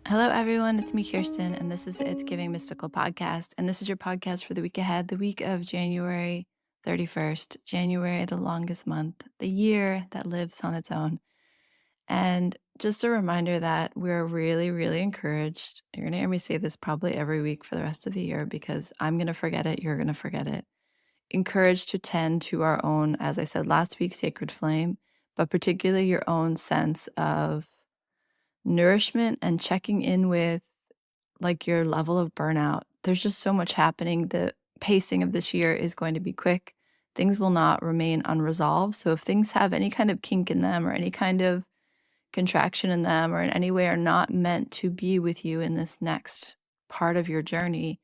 Hello, everyone. It's me, Kirsten, and this is the It's Giving Mystical podcast. And this is your podcast for the week ahead, the week of January 31st, January, the longest month, the year that lives on its own. And just a reminder that we're really, really encouraged. You're going to hear me say this probably every week for the rest of the year because I'm going to forget it. You're going to forget it. Encouraged to tend to our own, as I said last week, sacred flame, but particularly your own sense of nourishment and checking in with like your level of burnout. There's just so much happening. The pacing of this year is going to be quick. Things will not remain unresolved. So if things have any kind of kink in them or any kind of contraction in them or in any way are not meant to be with you in this next part of your journey,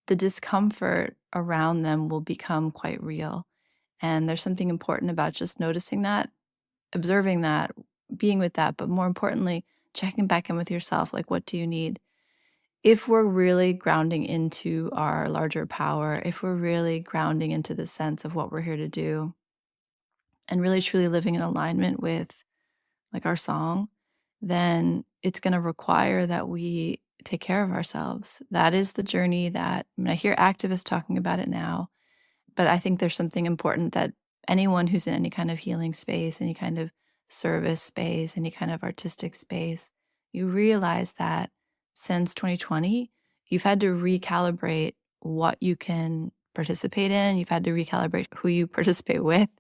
the discomfort around them will become quite real. And there's something important about just noticing that, observing that, being with that, but more importantly, checking back in with yourself. Like, what do you need? If we're really grounding into our larger power, if we're really grounding into the sense of what we're here to do and really truly living in alignment with like our song, then it's going to require that we take care of ourselves. That is the journey that I hear activists talking about it now, but I think there's something important that anyone who's in any kind of healing space, any kind of service space, any kind of artistic space, you realize that since 2020, you've had to recalibrate what you can participate in. You've had to recalibrate who you participate with.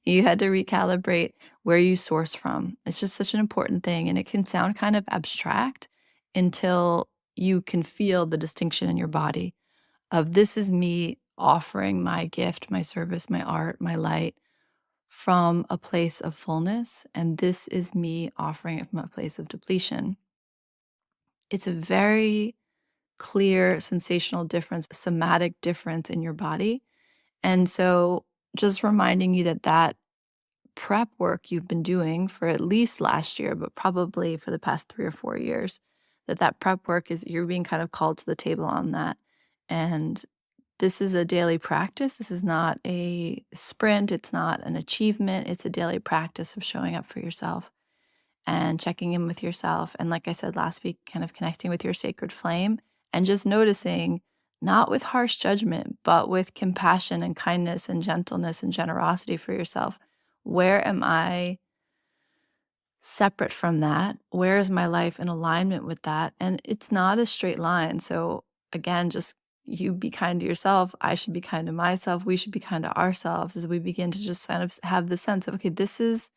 You had to recalibrate where you source from. It's just such an important thing. And it can sound kind of abstract until you can feel the distinction in your body of this is me offering my gift, my service, my art, my light from a place of fullness. And this is me offering it from a place of depletion. It's a very clear sensational difference, a somatic difference in your body. And so just reminding you that that prep work you've been doing for at least last year, but probably for the past 3 or 4 years, that that prep work is you're being kind of called to the table on that. And this is a daily practice. This is not a sprint. It's not an achievement. It's a daily practice of showing up for yourself and checking in with yourself. And like I said last week, kind of connecting with your sacred flame and just noticing, not with harsh judgment, but with compassion and kindness and gentleness and generosity for yourself. Where am I separate from that? Where is my life in alignment with that? And it's not a straight line. So again, just you be kind to yourself. I should be kind to myself. We should be kind to ourselves as we begin to just kind of have the sense of, okay, this is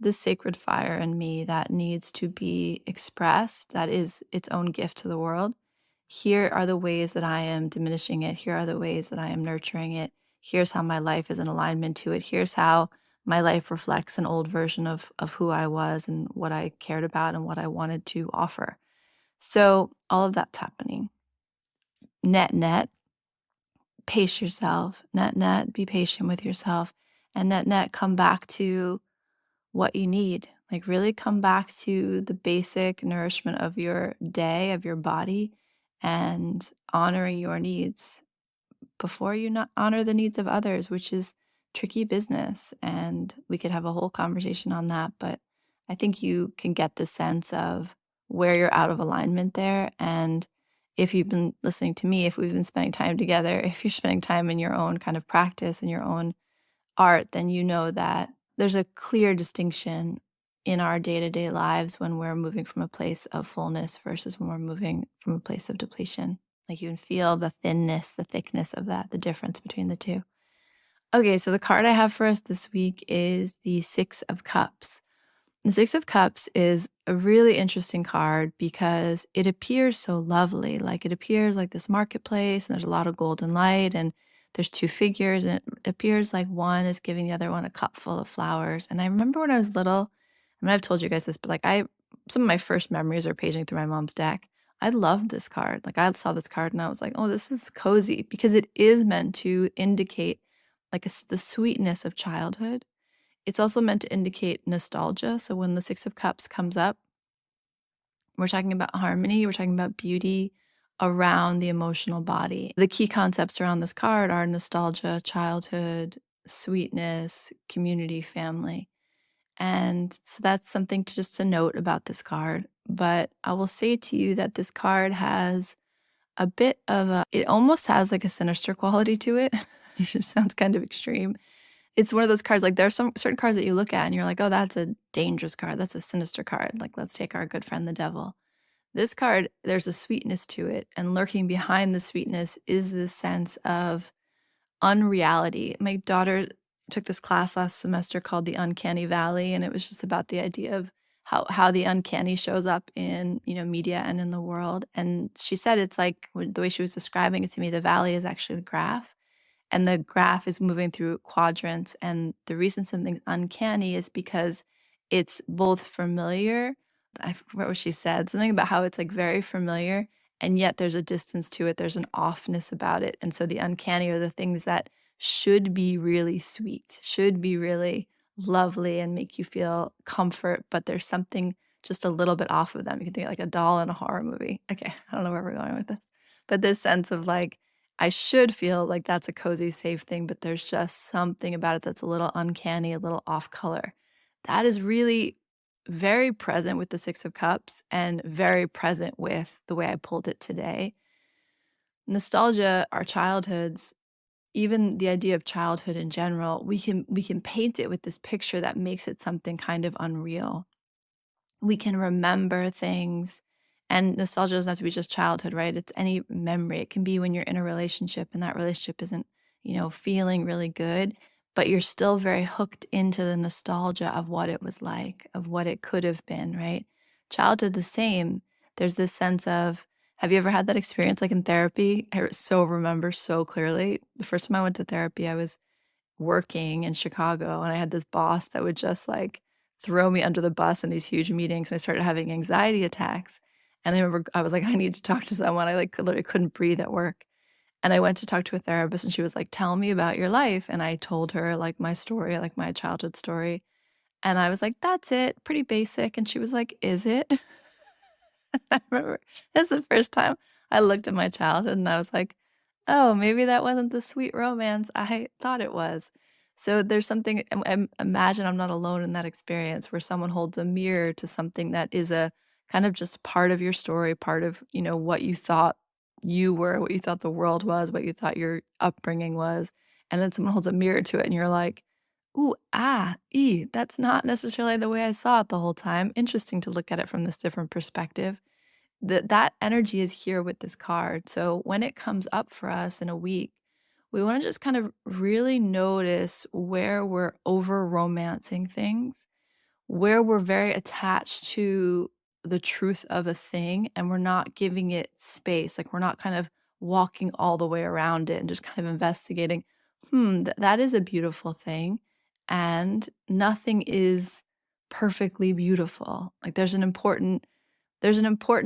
this sacred fire in me that needs to be expressed. That is its own gift to the world. Here are the ways that I am diminishing it. Here are the ways that I am nurturing it. Here's how my life is in alignment to it. Here's how my life reflects an old version of who I was and what I cared about and what I wanted to offer. So all of that's happening. Net net, pace yourself. Net net, be patient with yourself. And net net, come back to what you need. Like really come back to the basic nourishment of your day, of your body, and honoring your needs before you not honor the needs of others, which is tricky business. And we could have a whole conversation on that. But I think you can get the sense of where you're out of alignment there. And if you've been listening to me, if we've been spending time together, if you're spending time in your own kind of practice and your own art, then you know that there's a clear distinction in our day-to-day lives when we're moving from a place of fullness versus when we're moving from a place of depletion. Like you can feel the thinness, the thickness of that, the difference between the two. Okay, so the card I have for us this week is the Six of Cups. The Six of Cups is a really interesting card because it appears so lovely. Like it appears like this marketplace, and there's a lot of golden light, and there's two figures, and it appears like one is giving the other one a cup full of flowers. And I remember when I was little, I mean, I've told you guys this, but like some of my first memories are paging through my mom's deck. I loved this card. Like I saw this card and I was like, oh, this is cozy because it is meant to indicate like the sweetness of childhood. It's also meant to indicate nostalgia. So when the Six of Cups comes up, we're talking about harmony, we're talking about beauty around the emotional body. The key concepts around this card are nostalgia, childhood, sweetness, community, family. And so that's something to just to note about this card. But I will say to you that this card has a bit of a, it almost has like a sinister quality to it. It just sounds kind of extreme. It's one of those cards, like there are some certain cards that you look at and you're like, oh, that's a dangerous card. That's a sinister card. Like, let's take our good friend, the devil. This card, there's a sweetness to it. And lurking behind the sweetness is this sense of unreality. My daughter took this class last semester called the Uncanny Valley, and it was just about the idea of how the uncanny shows up in, media and in the world. And she said it's like the way she was describing it to me, the valley is actually the graph, and the graph is moving through quadrants. And the reason something's uncanny is because it's both familiar. I forget what she said, something about how it's like very familiar, and yet there's a distance to it. There's an offness about it. And so the uncanny are the things that should be really sweet, should be really lovely and make you feel comfort, but there's something just a little bit off of them. You can think like a doll in a horror movie. Okay, I don't know where we're going with this. But this sense of like, I should feel like that's a cozy, safe thing, but there's just something about it that's a little uncanny, a little off color. That is really very present with the Six of Cups and very present with the way I pulled it today. Nostalgia, our childhoods, even the idea of childhood in general, we can paint it with this picture that makes it something kind of unreal. We can remember things, and nostalgia doesn't have to be just childhood, right? It's any memory. It can be when you're in a relationship and that relationship isn't, feeling really good, but you're still very hooked into the nostalgia of what it was like, of what it could have been, right? Childhood, the same. There's this sense of, have you ever had that experience like in therapy? I so remember so clearly. The first time I went to therapy, I was working in Chicago, and I had this boss that would just like throw me under the bus in these huge meetings, and I started having anxiety attacks. And I remember I was like, I need to talk to someone. I like literally couldn't breathe at work. And I went to talk to a therapist, and she was like, tell me about your life. And I told her like my story, like my childhood story. And I was like, that's it, pretty basic. And she was like, is it? I remember that's the first time I looked at my childhood and I was like, "Oh, maybe that wasn't the sweet romance I thought it was." So there's something, imagine I'm not alone in that experience where someone holds a mirror to something that is a kind of just part of your story, part of, what you thought you were, what you thought the world was, what you thought your upbringing was, and then someone holds a mirror to it and you're like, "Ooh, that's not necessarily the way I saw it the whole time. Interesting to look at it from this different perspective." That energy is here with this card. So when it comes up for us in a week, we want to just kind of really notice where we're over romancing things, where we're very attached to the truth of a thing and we're not giving it space. Like we're not kind of walking all the way around it and just kind of investigating, that is a beautiful thing. And nothing is perfectly beautiful. Like there's an important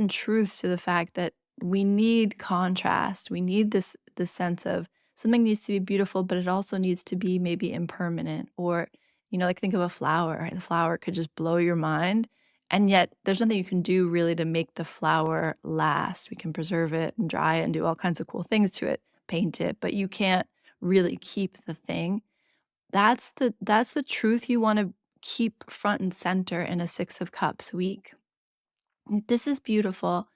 truth to the fact that we need contrast. We need this sense of something needs to be beautiful, but it also needs to be maybe impermanent. Or, like think of a flower, right? The flower could just blow your mind. And yet there's nothing you can do really to make the flower last. We can preserve it and dry it and do all kinds of cool things to it, paint it, but you can't really keep the thing. That's the truth you want to keep front and center in a Six of Cups week. This is beautiful.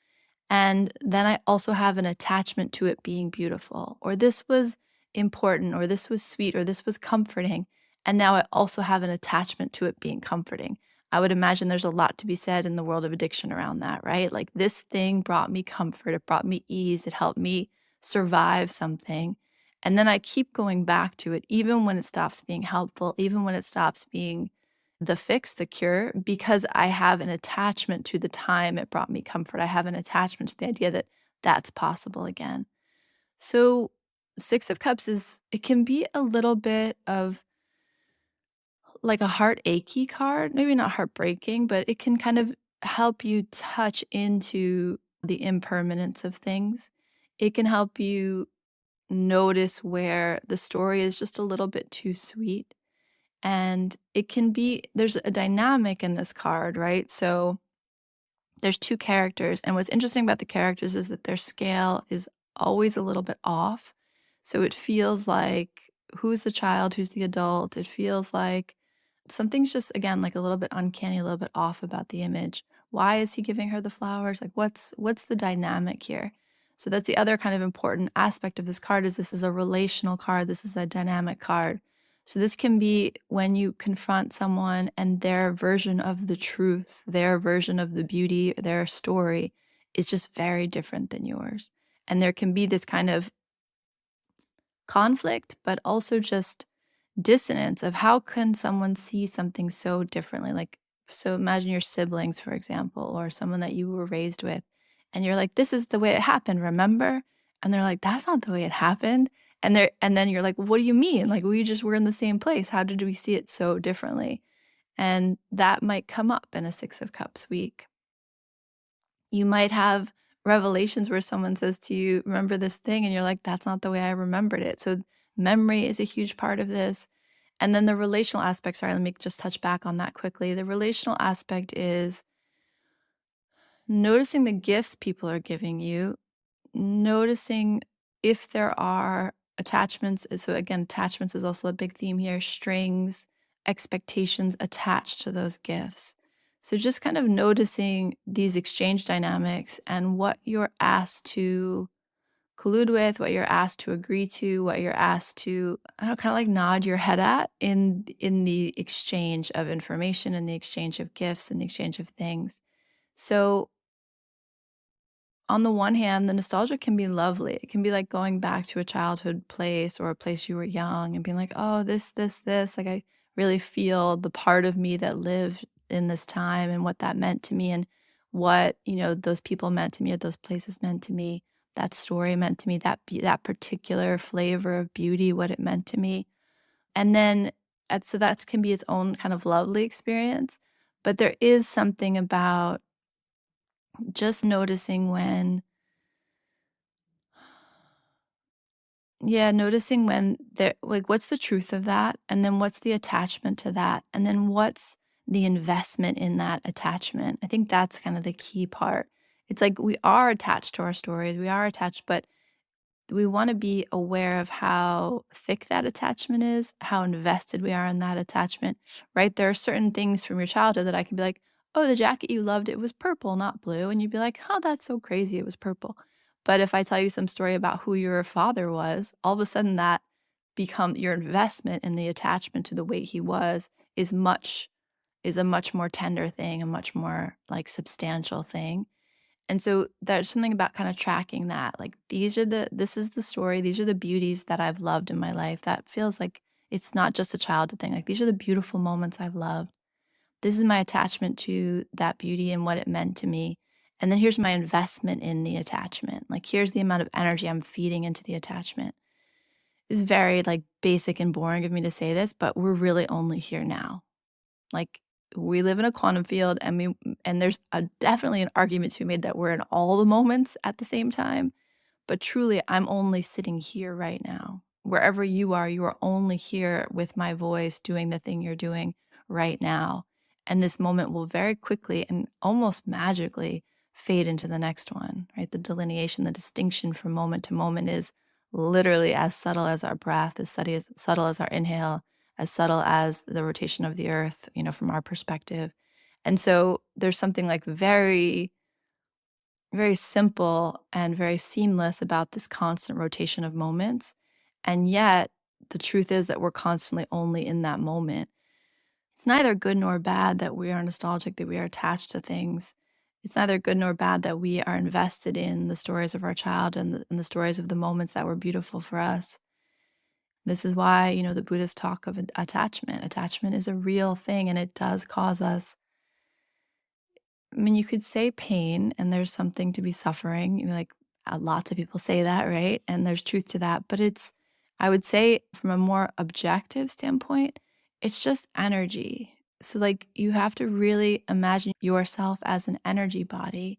And then I also have an attachment to it being beautiful, or this was important, or this was sweet, or this was comforting. And now I also have an attachment to it being comforting. I would imagine there's a lot to be said in the world of addiction around that, right? Like this thing brought me comfort, it brought me ease, it helped me survive something. And then I keep going back to it, even when it stops being helpful, even when it stops being the fix, the cure, because I have an attachment to the time it brought me comfort. I have an attachment to the idea that that's possible again. So, Six of Cups it can be a little bit of like a heart achy card, maybe not heartbreaking, but it can kind of help you touch into the impermanence of things. It can help you notice where the story is just a little bit too sweet. And it can be, there's a dynamic in this card, right? So there's two characters. And what's interesting about the characters is that their scale is always a little bit off. So it feels like who's the child, who's the adult? It feels like Something's just, again, like a little bit uncanny, a little bit off about the image. Why is he giving her the flowers? Like, what's the dynamic here? So that's the other kind of important aspect of this card is this is a relational card. This is a dynamic card. So this can be when you confront someone and their version of the truth, their version of the beauty, their story is just very different than yours. And there can be this kind of conflict, but also just dissonance of how can someone see something so differently? Like, so imagine your siblings, for example, or someone that you were raised with, and you're like, "This is the way it happened, remember?" And they're like, "That's not the way it happened." And then you're like, "What do you mean? Like, we just were in the same place. How did we see it so differently?" And that might come up in a Six of Cups week. You might have revelations where someone says to you, "Remember this thing?" And you're like, "That's not the way I remembered it." So memory is a huge part of this. And then the relational aspect, sorry, let me just touch back on that quickly. The relational aspect is noticing the gifts people are giving you, noticing if there are attachments. So, again, attachments is also a big theme here, strings, expectations attached to those gifts. So, just kind of noticing these exchange dynamics and what you're asked to collude with, what you're asked to agree to, what you're asked to, I don't know, kinda like nod your head at in the exchange of information, in the exchange of gifts, in the exchange of things. So, on the one hand, the nostalgia can be lovely. It can be like going back to a childhood place or a place you were young and being like, "Oh, this. Like, I really feel the part of me that lived in this time and what that meant to me and what, those people meant to me or those places meant to me, that story meant to me, that particular flavor of beauty, what it meant to me." And then so that can be its own kind of lovely experience. But there is something about just noticing when Yeah, noticing when there like, what's the truth of that? And then what's the attachment to that? And then what's the investment in that attachment? I think that's kind of the key part. It's like we are attached to our stories, we are attached, but we wanna be aware of how thick that attachment is, how invested we are in that attachment, right? There are certain things from your childhood that I can be like, "Oh, the jacket you loved, it was purple, not blue." And you'd be like, "Oh, that's so crazy, it was purple." But if I tell you some story about who your father was, all of a sudden that become your investment in the attachment to the way he was is much is a much more tender thing, a much more, like, substantial thing. And so there's something about kind of tracking that. Like this is the story, these are the beauties that I've loved in my life. That feels like it's not just a childhood thing. Like these are the beautiful moments I've loved. This is my attachment to that beauty and what it meant to me. And then here's my investment in the attachment. Like here's the amount of energy I'm feeding into the attachment. It's very like basic and boring of me to say this, but we're really only here now. Like, we live in a quantum field, and there's definitely an argument to be made that we're in all the moments at the same time, but truly, I'm only sitting here right now. Wherever you are only here with my voice doing the thing you're doing right now, and this moment will very quickly and almost magically fade into the next one, right? The delineation, the distinction from moment to moment is literally as subtle as our breath, as subtle as our inhale, as subtle as the rotation of the earth, from our perspective. And so there's something like very, very simple and very seamless about this constant rotation of moments. And yet, the truth is that we're constantly only in that moment. It's neither good nor bad that we are nostalgic, that we are attached to things. It's neither good nor bad that we are invested in the stories of our child and the stories of the moments that were beautiful for us. This is why, the Buddhists talk of attachment. Attachment is a real thing and it does cause us, I mean, you could say pain and there's something to be suffering. Like lots of people say that, right? And there's truth to that. But I would say from a more objective standpoint, it's just energy. So, like, you have to really imagine yourself as an energy body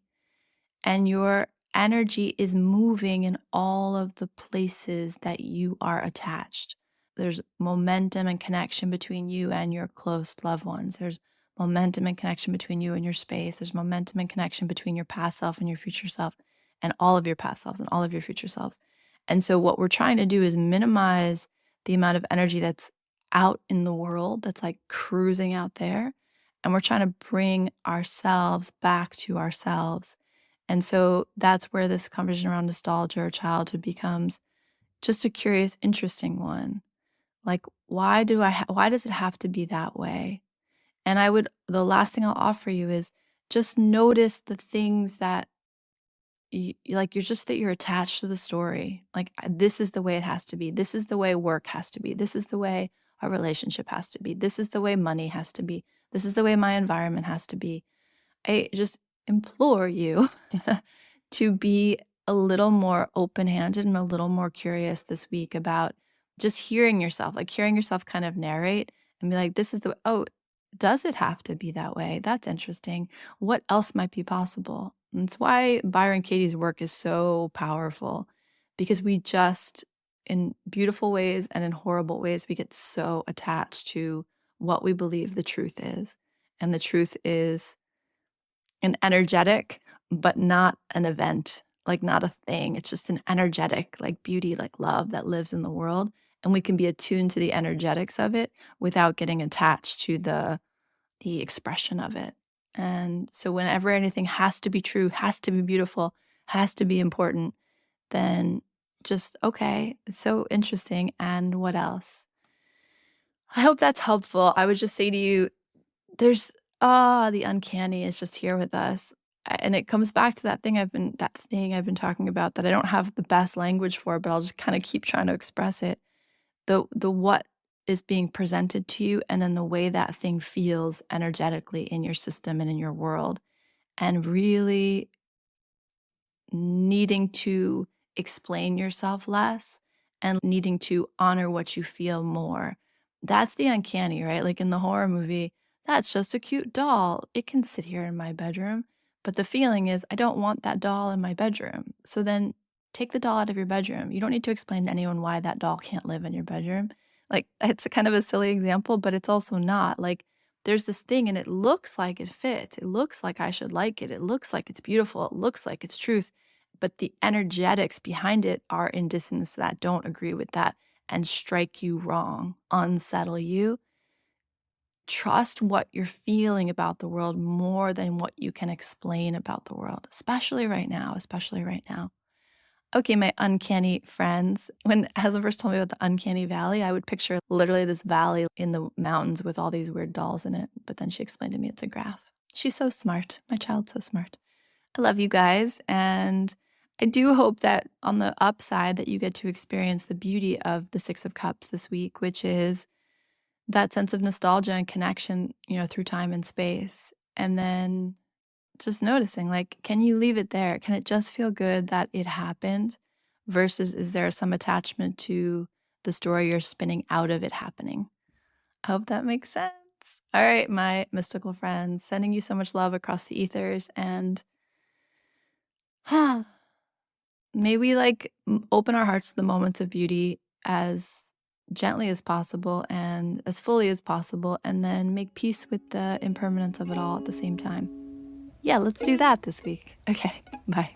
and your energy is moving in all of the places that you are attached. There's momentum and connection between you and your close loved ones. There's momentum and connection between you and your space. There's momentum and connection between your past self and your future self, and all of your past selves and all of your future selves. And so, what we're trying to do is minimize the amount of energy that's out in the world that's like cruising out there. And we're trying to bring ourselves back to ourselves. And so that's where this conversation around nostalgia or childhood becomes just a curious, interesting one. Like, why does it have to be that way? And the last thing I'll offer you is just notice the things that like you're attached to the story. Like, this is the way it has to be. This is the way work has to be. This is the way a relationship has to be. This is the way money has to be. This is the way my environment has to be. I just implore you to be a little more open-handed and a little more curious this week about just hearing yourself kind of narrate and be like, this is oh, does it have to be that way? That's interesting. What else might be possible? And it's why Byron Katie's work is so powerful because in beautiful ways and in horrible ways, we get so attached to what we believe the truth is. And the truth is an energetic, but not an event, like not a thing. It's just an energetic, like beauty, like love that lives in the world. And we can be attuned to the energetics of it without getting attached to the expression of it. And so whenever anything has to be true, has to be beautiful, has to be important, then just okay, it's so interesting. And what else? I hope that's helpful. I would just say to you, there's the uncanny is just here with us. And it comes back to that thing I've been talking about that I don't have the best language for, but I'll just kind of keep trying to express it. The what is being presented to you and then the way that thing feels energetically in your system and in your world. And really needing to explain yourself less and needing to honor what you feel more. That's the uncanny, right? Like in the horror movie, that's just a cute doll. It can sit here in my bedroom. But the feeling is, I don't want that doll in my bedroom. So then take the doll out of your bedroom. You don't need to explain to anyone why that doll can't live in your bedroom. Like, it's a kind of a silly example, but it's also not. Like, there's this thing and it looks like it fits. It looks like I should like it. It looks like it's beautiful. It looks like it's truth, but the energetics behind it are in dissonance that don't agree with that and strike you wrong, unsettle you. Trust what you're feeling about the world more than what you can explain about the world, especially right now, especially right now. Okay, my uncanny friends. When Hazel first told me about the uncanny valley, I would picture literally this valley in the mountains with all these weird dolls in it. But then she explained to me it's a graph. She's so smart. My child's so smart. I love you guys. And I do hope that on the upside that you get to experience the beauty of the Six of Cups this week, which is that sense of nostalgia and connection, through time and space. And then just noticing, like, can you leave it there? Can it just feel good that it happened versus is there some attachment to the story you're spinning out of it happening? I hope that makes sense. All right, my mystical friends, sending you so much love across the ethers and may we open our hearts to the moments of beauty as gently as possible and as fully as possible, and then make peace with the impermanence of it all at the same time. Yeah, let's do that this week. Okay, bye.